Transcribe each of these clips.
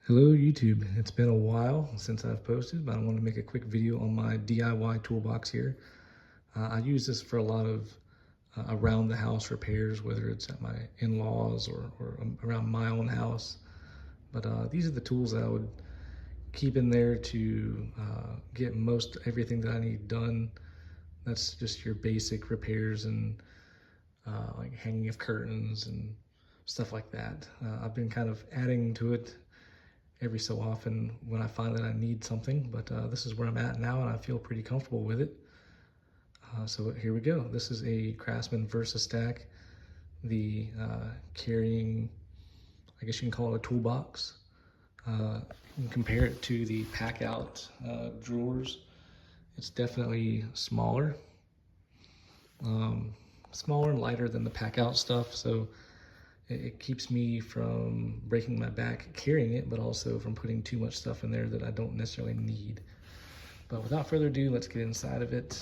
Hello YouTube, it's been a while since I've posted, but I want to make a quick video on my DIY toolbox here. I use this for a lot of around the house repairs, whether it's at my in-laws or around my own house. But these are the tools that I would keep in there to get most everything that I need done. That's just your basic repairs and like hanging of curtains and stuff like that. I've been kind of adding to it every so often when I find that I need something, but this is where I'm at now and I feel pretty comfortable with it. So here we go. This is a Craftsman Versa stack, the carrying, I guess you can call it a toolbox. You can compare it to the packout drawers. It's definitely smaller, smaller and lighter than the packout stuff, so it keeps me from breaking my back carrying it, but also from putting too much stuff in there that I don't necessarily need. But without further ado, let's get inside of it.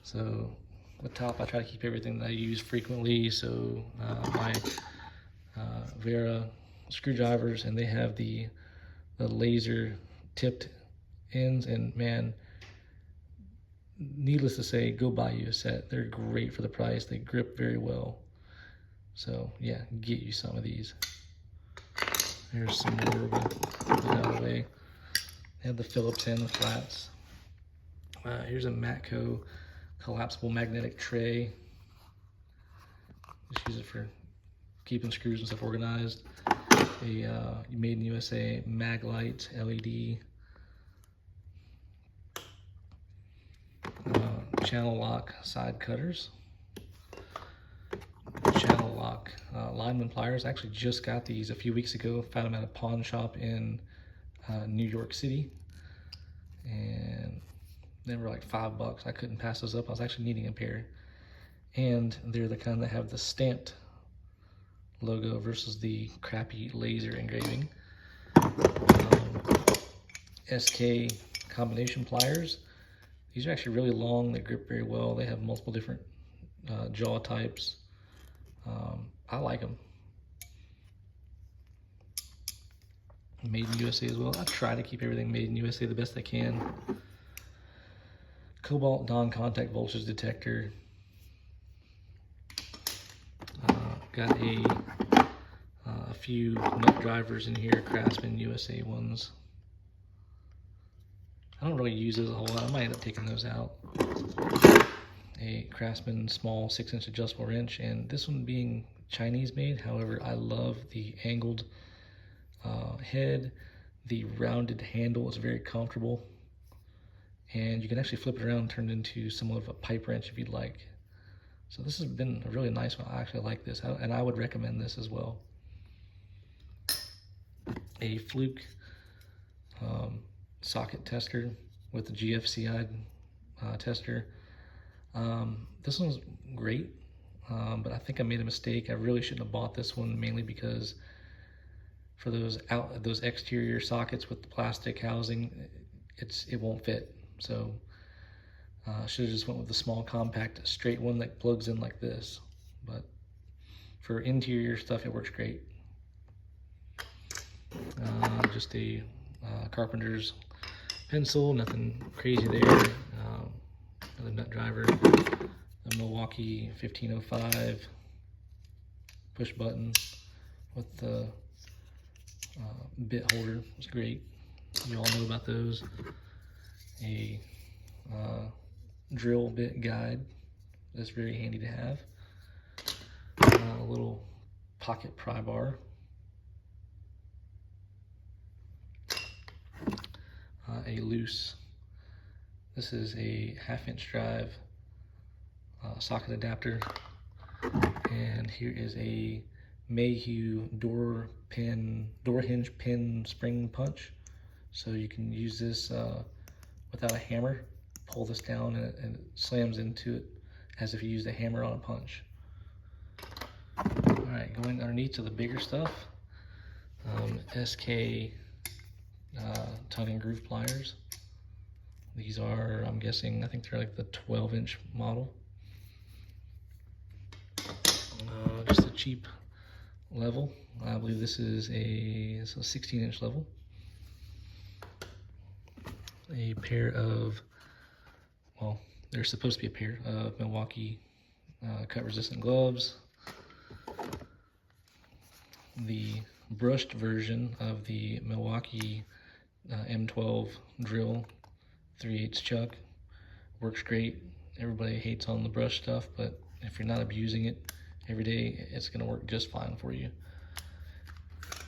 So the top, I try to keep everything that I use frequently. So my Vera screwdrivers, and they have the laser tipped ends, and man, needless to say, go buy you a set. They're great for the price. They grip very well. So yeah, get you some of these. There's some more, we'll put it out of the way. They have the Phillips and the flats. Here's a Matco collapsible magnetic tray. Just use it for keeping screws and stuff organized. A made in USA Maglite LED. Channel lock side cutters. Channel lock lineman pliers. I actually just got these a few weeks ago. Found them at a pawn shop in New York City, and they were like $5. I couldn't pass those up. I was actually needing a pair, and they're the kind that have the stamped logo versus the crappy laser engraving. SK combination pliers. These are actually really long. They grip very well. They have multiple different jaw types. I like them. Made in USA as well. I try to keep everything made in USA the best I can. Cobalt non-contact voltage detector. Got a few nut drivers in here, Craftsman USA ones. I don't really use those a whole lot. I might end up taking those out. A Craftsman small 6-inch adjustable wrench, and this one being Chinese made. However, I love the angled head. The rounded handle is very comfortable, and you can actually flip it around and turn it into somewhat of a pipe wrench if you'd like. So this has been a really nice one. I actually like this, and I would recommend this as well. A Fluke socket tester with the GFCI tester. This one's great, but I think I made a mistake. I really shouldn't have bought this one, mainly because for those exterior sockets with the plastic housing, it won't fit. So I should have just went with the small compact straight one that plugs in like this. But for interior stuff, it works great. Just a carpenter's pencil, nothing crazy there. Another nut driver, a Milwaukee 1505 push button with the bit holder. It's great. You all know about those. A drill bit guide. That's very handy to have. A little pocket pry bar. A loose. This is a 1/2-inch drive socket adapter, and here is a Mayhew door hinge pin spring punch. So you can use this without a hammer. Pull this down and it slams into it as if you used a hammer on a punch. All right, going underneath to the bigger stuff. SK tongue and groove pliers. These are, I'm guessing, I think they're like the 12-inch model. Just a cheap level. I believe this is a 16-inch level. A pair of, well, there's supposed to be a pair of Milwaukee cut-resistant gloves. The brushed version of the Milwaukee M12 drill 3/8 chuck works great. Everybody hates on the brush stuff, but if you're not abusing it every day, it's going to work just fine for you.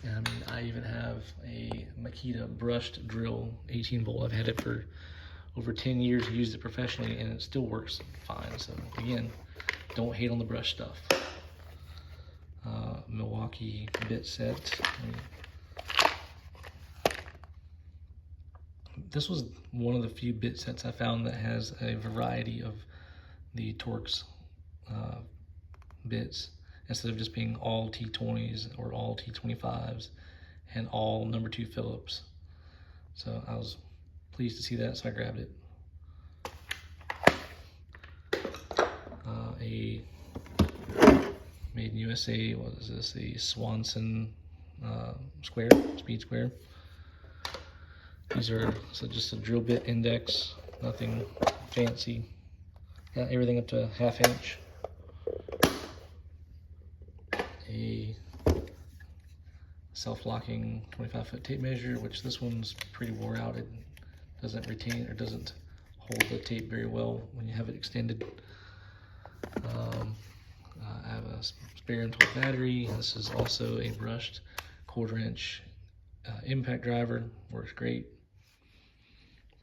And I even have a Makita brushed drill 18 volt. I've had it for over 10 years, used it professionally, and it still works fine. So again, don't hate on the brush stuff. Milwaukee bit set. This was one of the few bit sets I found that has a variety of the Torx bits, instead of just being all T20s or all T25s and all number 2 Phillips. So I was pleased to see that, so I grabbed it. A made in USA, what is this? A Swanson square, speed square. These are just a drill bit index, nothing fancy. Got everything up to 1/2 inch. A self-locking 25-foot tape measure, which this one's pretty wore out. It doesn't retain or doesn't hold the tape very well when you have it extended. I have a spare M12 battery. This is also a brushed 1/4 inch impact driver, works great.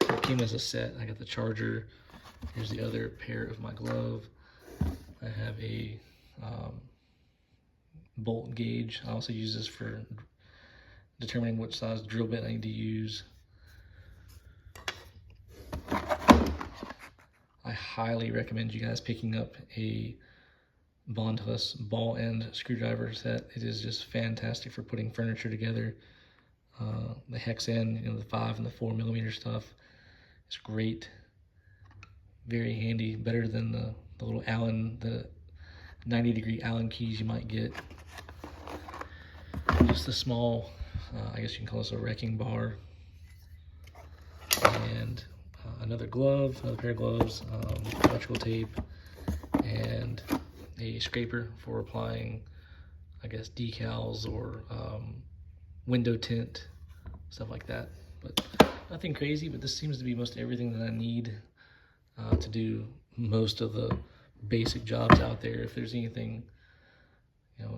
It came as a set. I got the charger. Here's the other pair of my glove. I have a bolt gauge. I also use this for determining which size drill bit I need to use. I highly recommend you guys picking up a Bondhus ball end screwdriver set. It is just fantastic for putting furniture together. The hex end, the 5 and the 4 millimeter stuff, it's great. Very handy, better than the little Allen, the 90-degree Allen keys you might get. Just a small, I guess you can call this a wrecking bar. And another glove, another pair of gloves, electrical tape, and a scraper for applying, I guess, decals or window tint, stuff like that. But nothing crazy, but this seems to be most everything that I need to do most of the basic jobs out there. If there's anything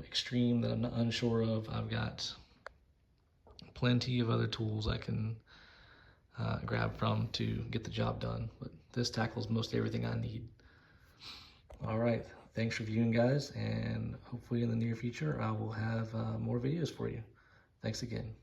extreme that I'm not unsure of, I've got plenty of other tools I can grab from to get the job done. But this tackles most everything I need. All right, thanks for viewing, guys, and hopefully in the near future I will have more videos for you. Thanks again.